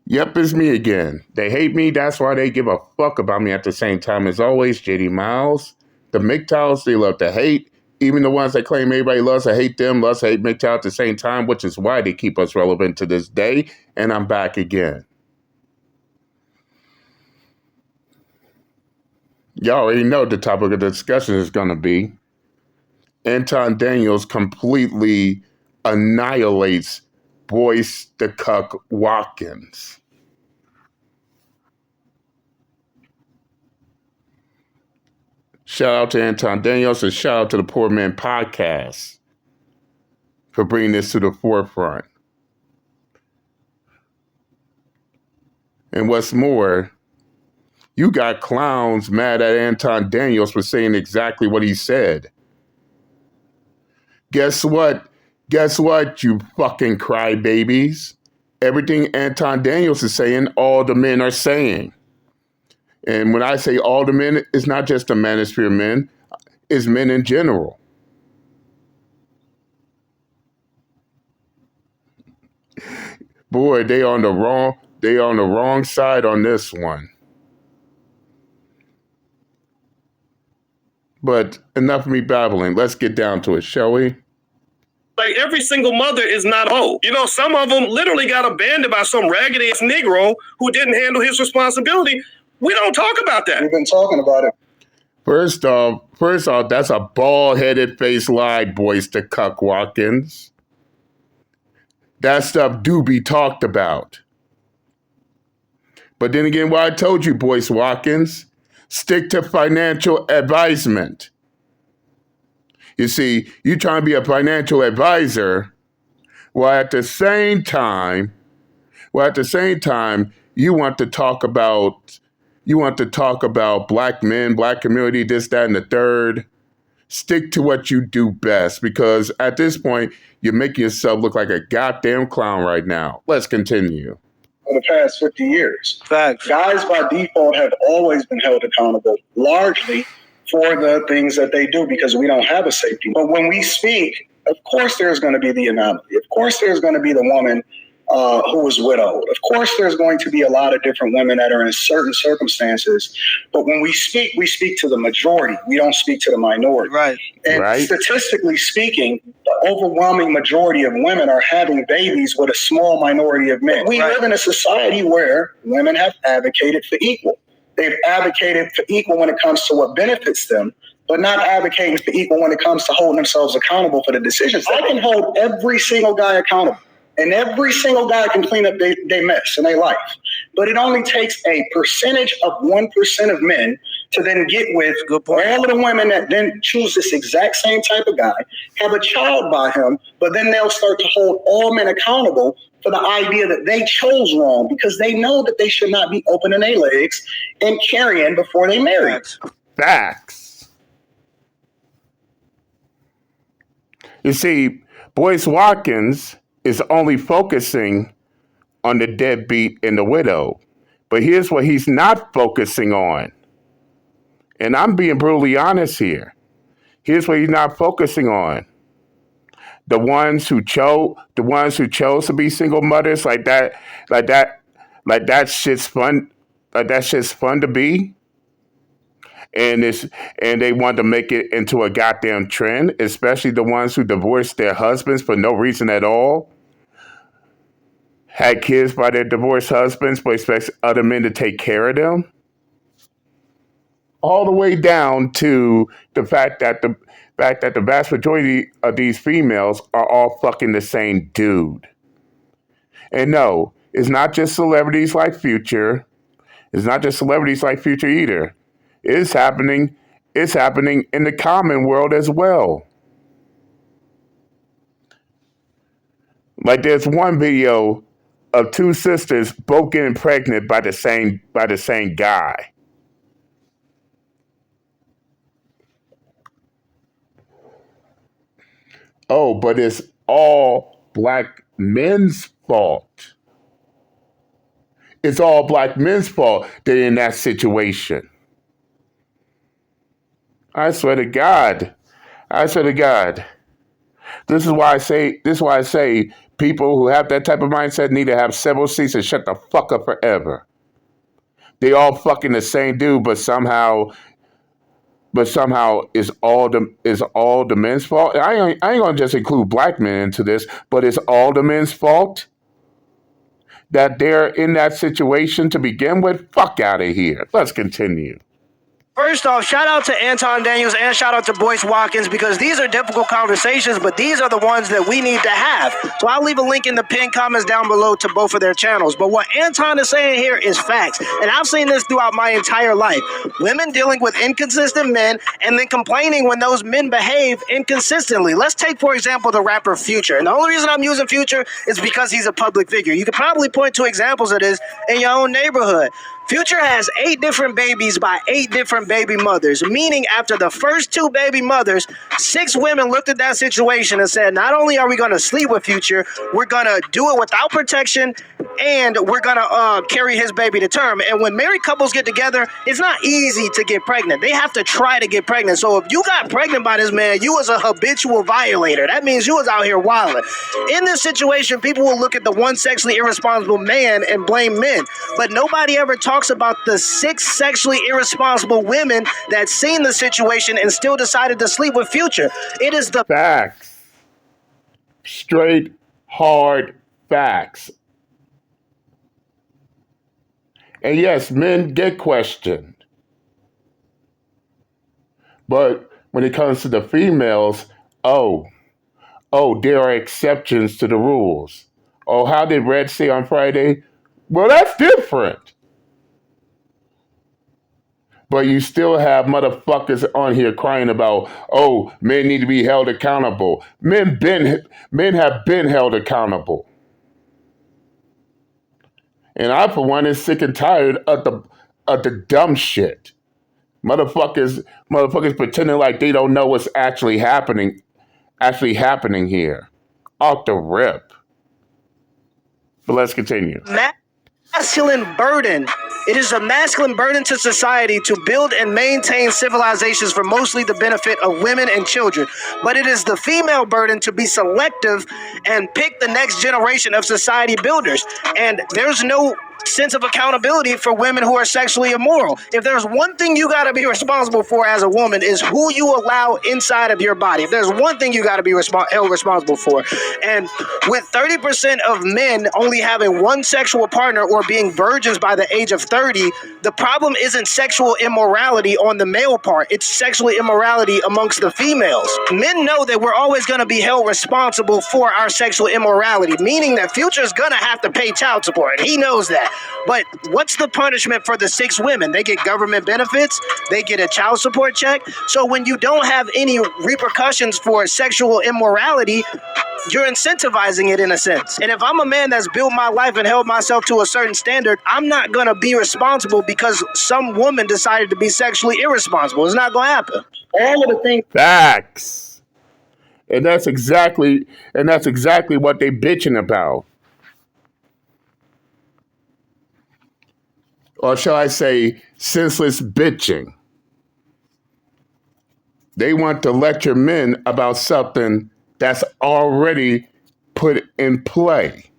Yep, it's me again. They hate me, that's why they give a fuck about me at the same time. As always, JD Miles. The MGTOWs, they love to hate. Even the ones that claim everybody loves to hate them, loves to hate MGTOW at the same time, which is why they keep us relevant to this day. And I'm back again. Y'all already know the topic of the discussion is going to be Anton Daniels completely annihilates Boyce the Cuck Watkins. Shout out to Anton Daniels and shout out to the Poor Man Podcast for bringing this to the forefront. And what's more, you got clowns mad at Anton Daniels for saying exactly what he said. Guess what? Guess what, you fucking crybabies? Everything Anton Daniels is saying, all the men are saying. And when I say all the men, it's not just the manosphere men, it's men in general. Boy, they on the wrong side on this one. But enough of me babbling. Let's get down to it, shall we? Like, every single mother is not whole. You know, some of them literally got abandoned by some raggedy-ass Negro who didn't handle his responsibility. We don't talk about that. We've been talking about it. First off, that's a bald-headed face lie, Boyce the Cuck Watkins. That stuff do be talked about. But then again, what I told you, Boyce Watkins, stick to financial advisement. You see, you trying to be a financial advisor, while at the same time, you want to talk about black men, black community, this, that, and the third. Stick to what you do best, because at this point, you're making yourself look like a goddamn clown right now. Let's continue. For the past 50 years. Facts. Guys by default have always been held accountable, largely for the things that they do, because we don't have a safety. But when we speak, of course there's going to be the anomaly. Of course there's going to be the woman who was widowed. Of course there's going to be a lot of different women that are in certain circumstances. But when we speak to the majority. We don't speak to the minority. Right. And statistically speaking, the overwhelming majority of women are having babies with a small minority of men. We live in a society where women have advocated for equal. They've advocated for equal when it comes to what benefits them, but not advocating for equal when it comes to holding themselves accountable for the decisions. I can hold every single guy accountable, and every single guy can clean up their mess in their life. But it only takes a percentage of 1% of men to then get with all of the women that then choose this exact same type of guy, have a child by him, but then they'll start to hold all men accountable for the idea that they chose wrong, because they know that they should not be opening their legs and carrying before they marry. Facts. You see, Boyce Watkins is only focusing on the deadbeat and the widow. But here's what he's not focusing on. And I'm being brutally honest here. Here's what he's not focusing on. The ones who chose to be single mothers, like that shit's fun. Like that shit's fun to be. And they want to make it into a goddamn trend, especially the ones who divorced their husbands for no reason at all. Had kids by their divorced husbands, but expects other men to take care of them. All the way down to the fact that the vast majority of these females are all fucking the same dude. And no, it's not just celebrities like Future. It's not just celebrities like Future either. It's happening in the common world as well. Like, there's one video of two sisters both getting pregnant by the same guy. Oh, but it's all black men's fault. It's all black men's fault they're in that situation. I swear to God. This is why I say People who have that type of mindset need to have several seats and shut the fuck up forever. They all fucking the same dude, but somehow is all the men's fault. I ain't gonna just include black men into this, but it's all the men's fault that they're in that situation to begin with. Fuck out of here. Let's continue. First off, shout out to Anton Daniels and shout out to Boyce Watkins, because these are difficult conversations, but these are the ones that we need to have. So I'll leave a link in the pinned comments down below to both of their channels. But what Anton is saying here is facts. And I've seen this throughout my entire life. Women dealing with inconsistent men and then complaining when those men behave inconsistently. Let's take, for example, the rapper Future. And the only reason I'm using Future is because he's a public figure. You could probably point to examples of this in your own neighborhood. Future has 8 different babies by 8 different baby mothers, meaning after the first 2 baby mothers, 6 women looked at that situation and said, not only are we going to sleep with Future, we're going to do it without protection, and we're going to carry his baby to term. And when married couples get together, it's not easy to get pregnant. They have to try to get pregnant. So if you got pregnant by this man, you was a habitual violator. That means you was out here wilding. In this situation, people will look at the one sexually irresponsible man and blame men, but nobody ever talks about the 6 sexually irresponsible women that seen the situation and still decided to sleep with Future. It is the facts. Straight, hard facts. And yes, men get questioned. But when it comes to the females, there are exceptions to the rules. Oh, how did Red say on Friday? Well, that's different. But you still have motherfuckers on here crying about, men need to be held accountable. Men have been held accountable. And I, for one, is sick and tired of the dumb shit. Motherfuckers pretending like they don't know what's actually happening here. Off the rip. But let's continue. Masculine burden. It is a masculine burden to society to build and maintain civilizations for mostly the benefit of women and children. But it is the female burden to be selective and pick the next generation of society builders. And there's no sense of accountability for women who are sexually immoral. If there's one thing you got to be responsible for as a woman is who you allow inside of your body. If there's one thing you got to be held responsible for. And with 30% of men only having one sexual partner or being virgins by the age of 30, the problem isn't sexual immorality on the male part. It's sexual immorality amongst the females. Men know that we're always going to be held responsible for our sexual immorality, meaning that Future's going to have to pay child support. He knows that. But what's the punishment for the 6 women? They get government benefits. They get a child support check. So when you don't have any repercussions for sexual immorality, you're incentivizing it in a sense. And if I'm a man that's built my life and held myself to a certain standard, I'm not going to be responsible because some woman decided to be sexually irresponsible. It's not going to happen. All of the things. Facts. And that's exactly what they bitching about. Or shall I say, senseless bitching. They want to lecture men about something that's already put in play.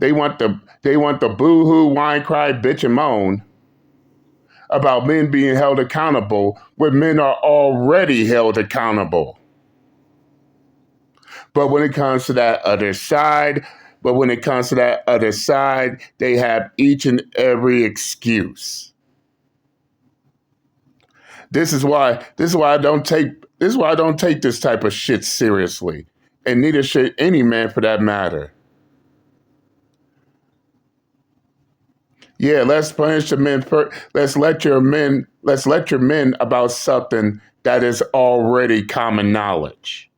They want the boo-hoo, whine, cry, bitch, and moan about men being held accountable when men are already held accountable. But when it comes to that other side, they have each and every excuse. This is why I don't take this type of shit seriously, and neither should any man for that matter. Yeah, let's punish the men first. Let's lecture men about something that is already common knowledge.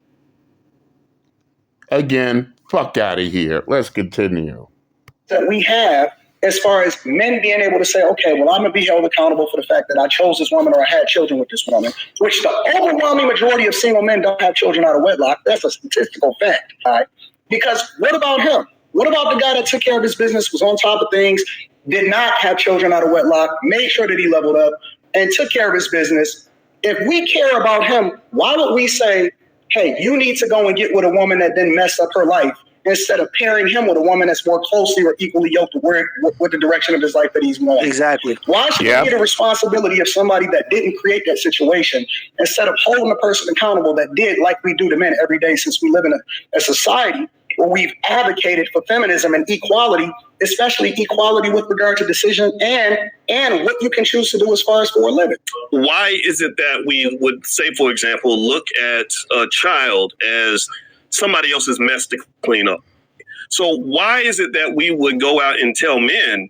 Again, fuck out of here. Let's continue. That we have as far as men being able to say, okay, well, I'm going to be held accountable for the fact that I chose this woman or I had children with this woman, which the overwhelming majority of single men don't have children out of wedlock. That's a statistical fact. All right? Because what about him? What about the guy that took care of his business, was on top of things, did not have children out of wedlock, made sure that he leveled up and took care of his business? If we care about him, why would we say hey, you need to go and get with a woman that then messed up her life, instead of pairing him with a woman that's more closely or equally yoked with the direction of his life that he's going. Exactly. Why should we get a responsibility of somebody that didn't create that situation, instead of holding the person accountable that did, like we do to men every day, since we live in a society where we've advocated for feminism and equality, especially equality with regard to decision and what you can choose to do as far as for a living. Why is it that we would say, for example, look at a child as somebody else's mess to clean up? So why is it that we would go out and tell men,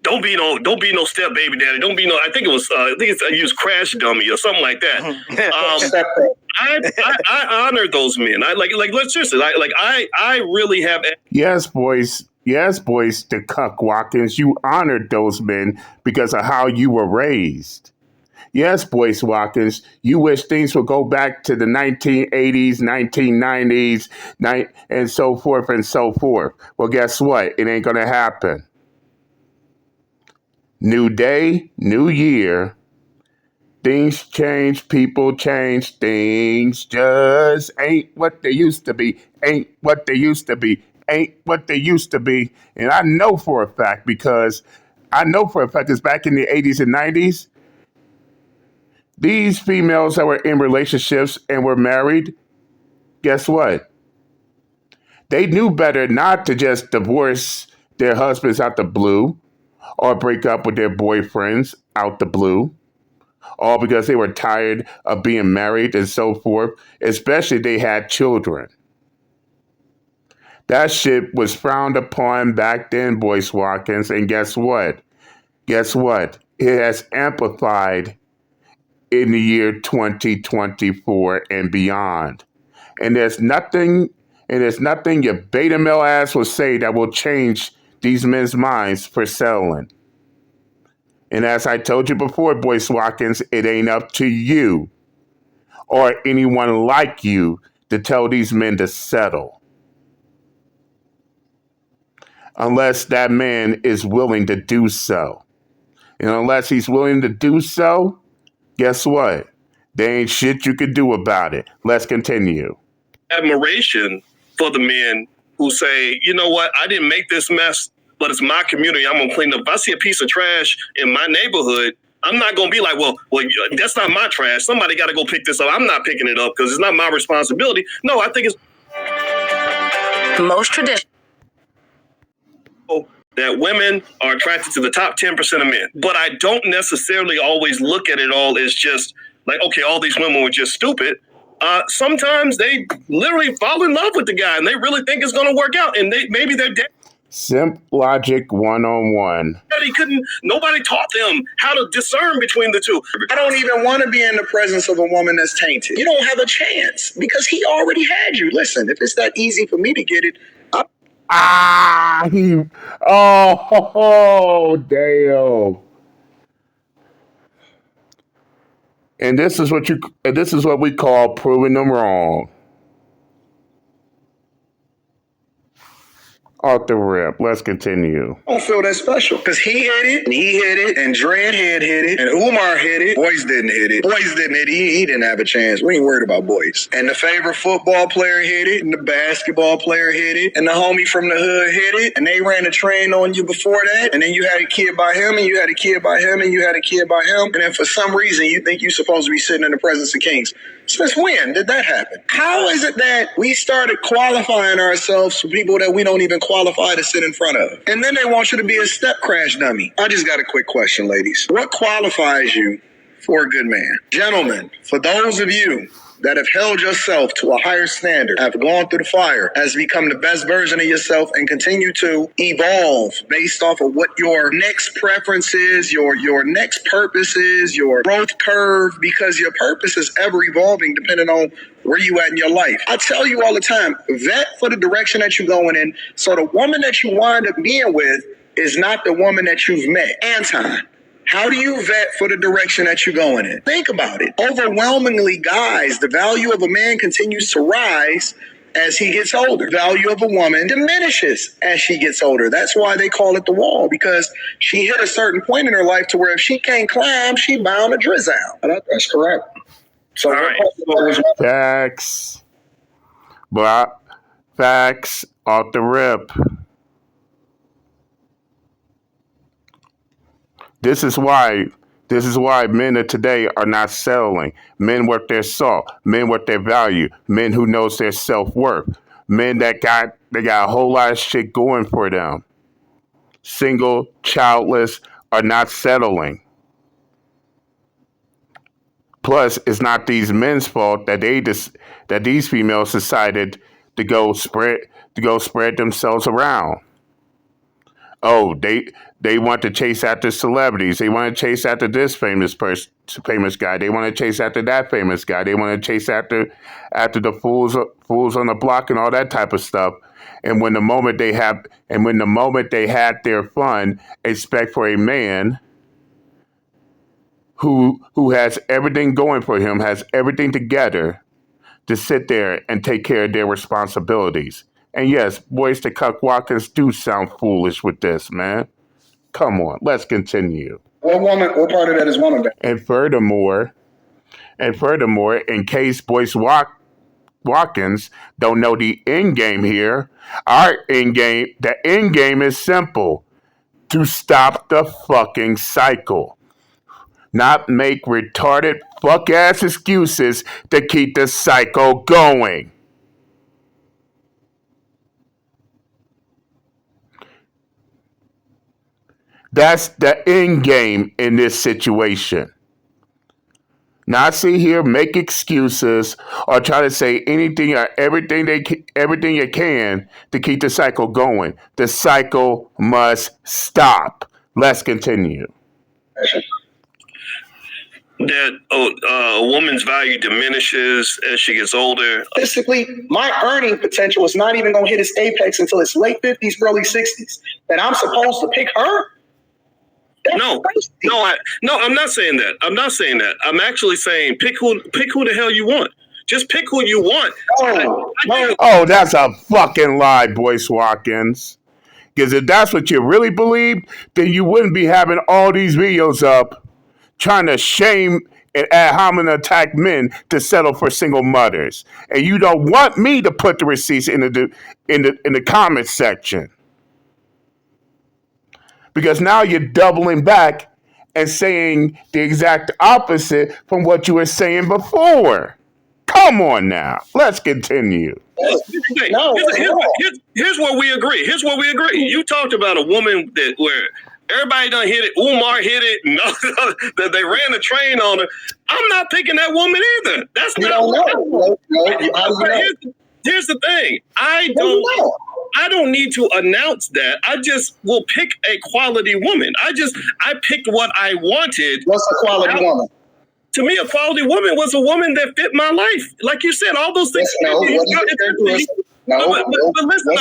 don't be no step baby daddy, don't be no, I used crash dummy or something like that. I honor those men. Let's seriously, I really have. Yes, Boyce. Yes, Boyce, the Cuck, Watkins, you honored those men because of how you were raised. Yes, Boyce Watkins, you wish things would go back to the 1980s, 1990s, and so forth and so forth. Well, guess what? It ain't going to happen. New day, new year. Things change, people change. Things just ain't what they used to be. Ain't what they used to be. Ain't what they used to be. And I know for a fact because back in the 80s and 90s, these females that were in relationships and were married, guess what? They knew better not to just divorce their husbands out the blue or break up with their boyfriends out the blue, all because they were tired of being married and so forth, especially they had children. That shit was frowned upon back then, Boyce Watkins, and guess what? Guess what? It has amplified in the year 2024 and beyond. And there's nothing your beta male ass will say that will change these men's minds for settling. And as I told you before, Boyce Watkins, it ain't up to you or anyone like you to tell these men to settle. Unless that man is willing to do so. And unless he's willing to do so, guess what? There ain't shit you could do about it. Let's continue. Admiration for the men who say, you know what, I didn't make this mess, but it's my community, I'm gonna clean up. If I see a piece of trash in my neighborhood, I'm not gonna be like, well, that's not my trash. Somebody gotta go pick this up. I'm not picking it up because it's not my responsibility. No, I think it's most traditional that women are attracted to the top 10% of men. But I don't necessarily always look at it all as just like, okay, all these women were just stupid. Sometimes they literally fall in love with the guy and they really think it's going to work out. And maybe they're dead. Simp logic 101. Nobody taught them how to discern between the two. I don't even want to be in the presence of a woman that's tainted. You don't have a chance because he already had you. Listen, if it's that easy for me to get it, damn. And this is what we call proving them wrong. Off the rip. Let's continue. I don't feel that special because he hit it, and he hit it, and Dreadhead hit it, and Umar hit it. Boyce didn't hit it. Boyce didn't hit it. He didn't have a chance. We ain't worried about Boyce. And the favorite football player hit it, and the basketball player hit it, and the homie from the hood hit it, and they ran a train on you before that, and then you had a kid by him, and you had a kid by him, and you had a kid by him, and then for some reason you think you're supposed to be sitting in the presence of kings. Since when did that happen? How is it that we started qualifying ourselves for people that we don't even qualify to sit in front of? And then they want you to be a step crash dummy. I just got a quick question, ladies. What qualifies you for a good man? Gentlemen, for those of you that have held yourself to a higher standard, have gone through the fire, has become the best version of yourself, and continue to evolve based off of what your next preference is, your next purpose is, your growth curve, because your purpose is ever evolving depending on where you at in your life. I tell you all the time, vet for the direction that you're going in, so the woman that you wind up being with is not the woman that you've met. Anton, how do you vet for the direction that you're going in? Think about it. Overwhelmingly, guys, the value of a man continues to rise as he gets older. Value of a woman diminishes as she gets older. That's why they call it the wall, because she hit a certain point in her life to where if she can't climb, she bound to drizz out. That's correct. So all right. Facts. But facts off the rip. This is why men of today are not settling. Men worth their salt, men worth their value, men who knows their self-worth, men that got a whole lot of shit going for them. Single, childless, are not settling. Plus, it's not these men's fault that these females decided to go spread themselves around. Oh, they want to chase after celebrities. They want to chase after this famous guy. They want to chase after that famous guy. They want to chase after the fools on the block and all that type of stuff. And when the moment they had their fun, expect for a man who has everything going for him, has everything together, to sit there and take care of their responsibilities. And yes, Boyce the Cuck Watkins do sound foolish with this, man. Come on, let's continue. What part of that is woman? And furthermore, in case Boyce Watkins don't know the end game here, the end game is simple: to stop the fucking cycle. Not make retarded fuck ass excuses to keep the cycle going. That's the end game in this situation. Not sit here, make excuses, or try to say anything or everything you can to keep the cycle going. The cycle must stop. Let's continue. That a woman's value diminishes as she gets older. Basically, my earning potential is not even going to hit its apex until its late 50s, early 60s. And I'm supposed to pick her? No, I'm not saying that. I'm actually saying pick who the hell you want. Just pick who you want. Oh, that's a fucking lie, Boyce Watkins. Because if that's what you really believe, then you wouldn't be having all these videos up trying to shame and ad hominem attack men to settle for single mothers. And you don't want me to put the receipts in the comment section. Because now you're doubling back and saying the exact opposite from what you were saying before. Come on now. Let's continue. Here's where we agree. You talked about a woman where everybody done hit it. Umar hit it. No, that they ran the train on her. I'm not picking that woman either. That's not. Here's the thing. I don't need to announce that. I just will pick a quality woman. I picked what I wanted. What's a quality woman? To me, a quality woman was a woman that fit my life. Like you said, all those things. But listen,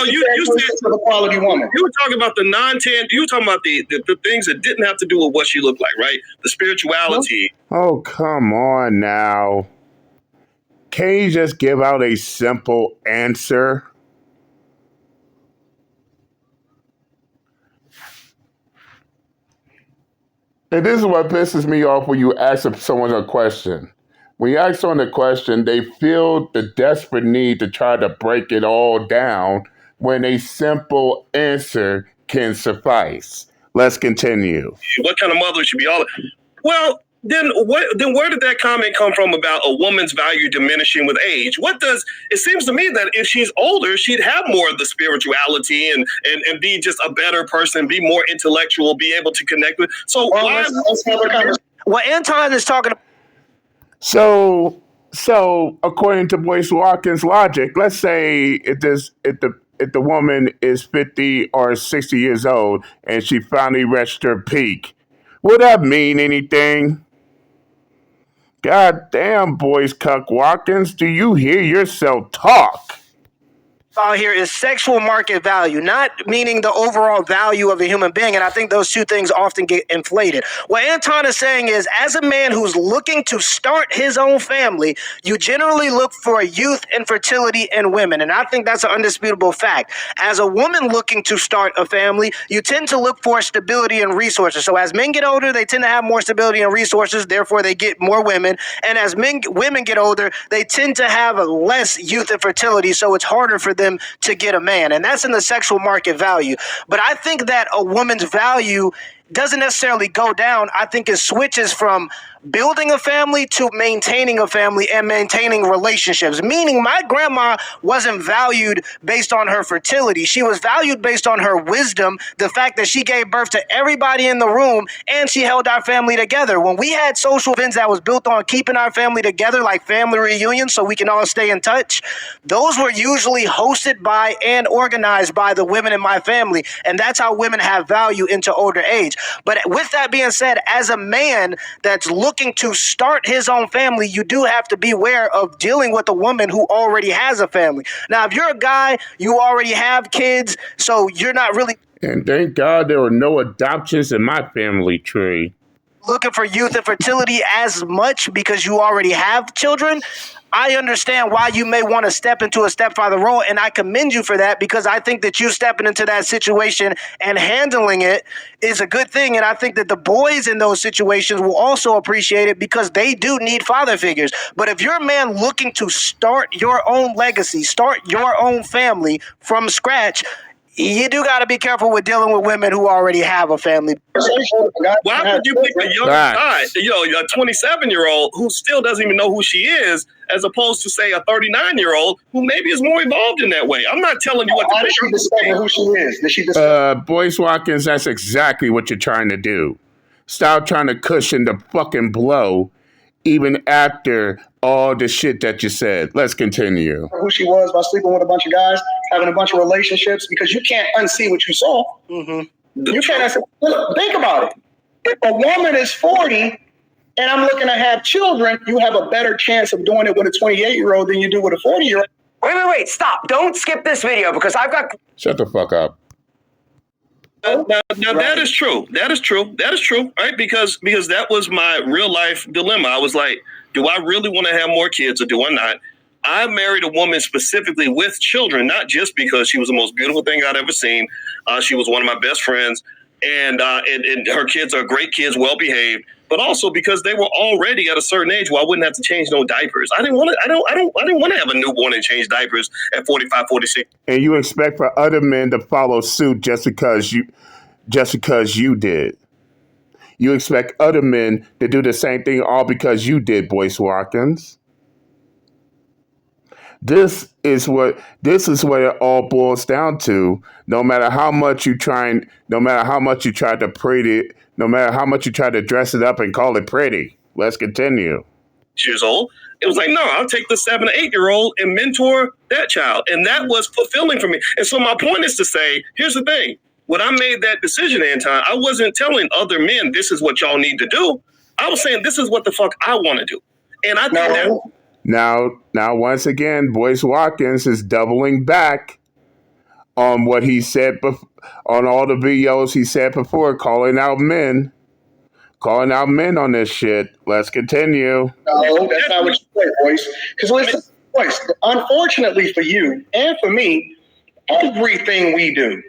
you said a quality woman. You were talking about the non-tan. You were talking about the things that didn't have to do with what she looked like, right? The spirituality. Oh, come on now. Can you just give out a simple answer? And this is what pisses me off when you ask someone a question. When you ask someone a question, they feel the desperate need to try to break it all down when a simple answer can suffice. Let's continue. What kind of mother should be all? Well, then where did that comment come from about a woman's value diminishing with age? It seems to me that if she's older, she'd have more of the spirituality and be just a better person, be more intellectual, be able to connect with. So what Anton is talking about. So according to Boyce Watkins' logic, let's say if the woman is 50 or 60 years old and she finally reached her peak, would that mean anything? God damn, Boyce Cuck Watkins, do you hear yourself talk? out here is sexual market value, not meaning the overall value of a human being. And I think those two things often get inflated. What Anton is saying is, as a man who's looking to start his own family, you generally look for youth and fertility in women. And I think that's an undisputable fact. As a woman looking to start a family, you tend to look for stability and resources. So as men get older, they tend to have more stability and resources. Therefore, they get more women. And as women get older, they tend to have less youth and fertility. So it's harder for them to get a man, and that's in the sexual market value. But I think that a woman's value doesn't necessarily go down. I think it switches from building a family to maintaining a family and maintaining relationships. Meaning my grandma wasn't valued based on her fertility. She was valued based on her wisdom, the fact that she gave birth to everybody in the room and she held our family together. When we had social events that was built on keeping our family together, like family reunions so we can all stay in touch, those were usually hosted by and organized by the women in my family. And that's how women have value into older age. But with that being said, as a man that's looking to start his own family, you do have to be aware of dealing with a woman who already has a family. Now, if you're a guy, you already have kids, so you're not really... And thank God there were no adoptions in my family tree. Looking for youth and fertility as much because you already have children, I understand why you may want to step into a stepfather role, and I commend you for that because I think that you stepping into that situation and handling it is a good thing, and I think that the boys in those situations will also appreciate it because they do need father figures. But if you're a man looking to start your own legacy, start your own family from scratch, you do got to be careful with dealing with women who already have a family. Why would you pick a young guy, a 27-year-old who still doesn't even know who she is, as opposed to, say, a 39-year-old who maybe is more involved in that way? I'm not telling you what to did she discover who she is? Did she discover? Boyce Watkins, that's exactly what you're trying to do. Stop trying to cushion the fucking blow, even after all the shit that you said. Let's continue. Who she was by sleeping with a bunch of guys, having a bunch of relationships, because you can't unsee what you saw. Mm-hmm. You can't unsee. Look, think about it. If a woman is 40 and I'm looking to have children, you have a better chance of doing it with a 28-year-old than you do with a 40-year-old. Wait, stop. Don't skip this video because I've got... Shut the fuck up. Now that is true. That is true, right? Because that was my real life dilemma. I was like, do I really want to have more kids or do I not? I married a woman specifically with children, not just because she was the most beautiful thing I'd ever seen. She was one of my best friends, and her kids are great kids, well behaved, but also because they were already at a certain age where I wouldn't have to change no diapers. I didn't want to have a newborn and change diapers at 45, 46. And you expect for other men to follow suit just because you did. You expect other men to do the same thing all because you did, Boyce Watkins. This is what it all boils down to. No matter how much you try to dress it up and call it pretty. Let's continue. Years old. It was like, no, I'll take the 7 or 8-year-old and mentor that child. And that was fulfilling for me. And so my point is to say, here's the thing. When I made that decision, Anton, I wasn't telling other men, this is what y'all need to do. I was saying, this is what the fuck I want to do. And I think that... Now, once again, Boyce Watkins is doubling back on what he said on all the videos he said before, calling out men on this shit. Let's continue. No, that's not what you say, Boyce. Because listen, Boyce, unfortunately for you and for me, everything we do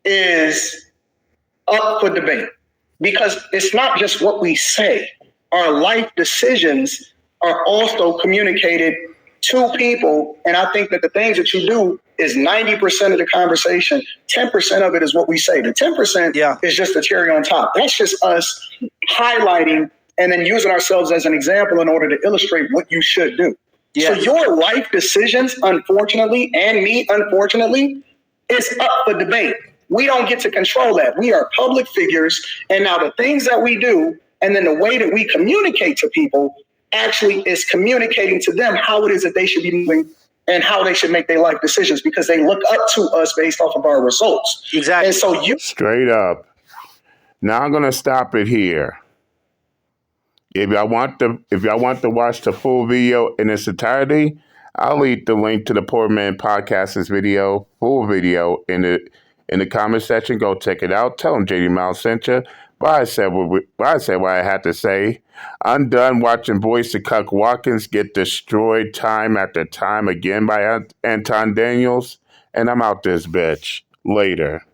is up for debate. Because it's not just what we say. Our life decisions are also communicated to people. And I think that the things that you do is 90% of the conversation. 10% of it is what we say. The 10% is just the cherry on top. That's just us highlighting and then using ourselves as an example in order to illustrate what you should do. Yeah. So your life decisions, unfortunately, and me, unfortunately, is up for debate. We don't get to control that. We are public figures. And now the things that we do and then the way that we communicate to people actually is communicating to them how it is that they should be moving and how they should make their life decisions because they look up to us based off of our results. Exactly. And so you... Straight up. Now I'm going to stop it here. If y'all want to watch the full video in its entirety, I'll leave the link to the Poor Man Podcast's video, full video, in the comment section. Go check it out. Tell them JD Miles sent you. But I said what I had to say. I'm done watching Boyce and Cuck Watkins get destroyed time after time again by Anton Daniels, and I'm out this bitch. Later.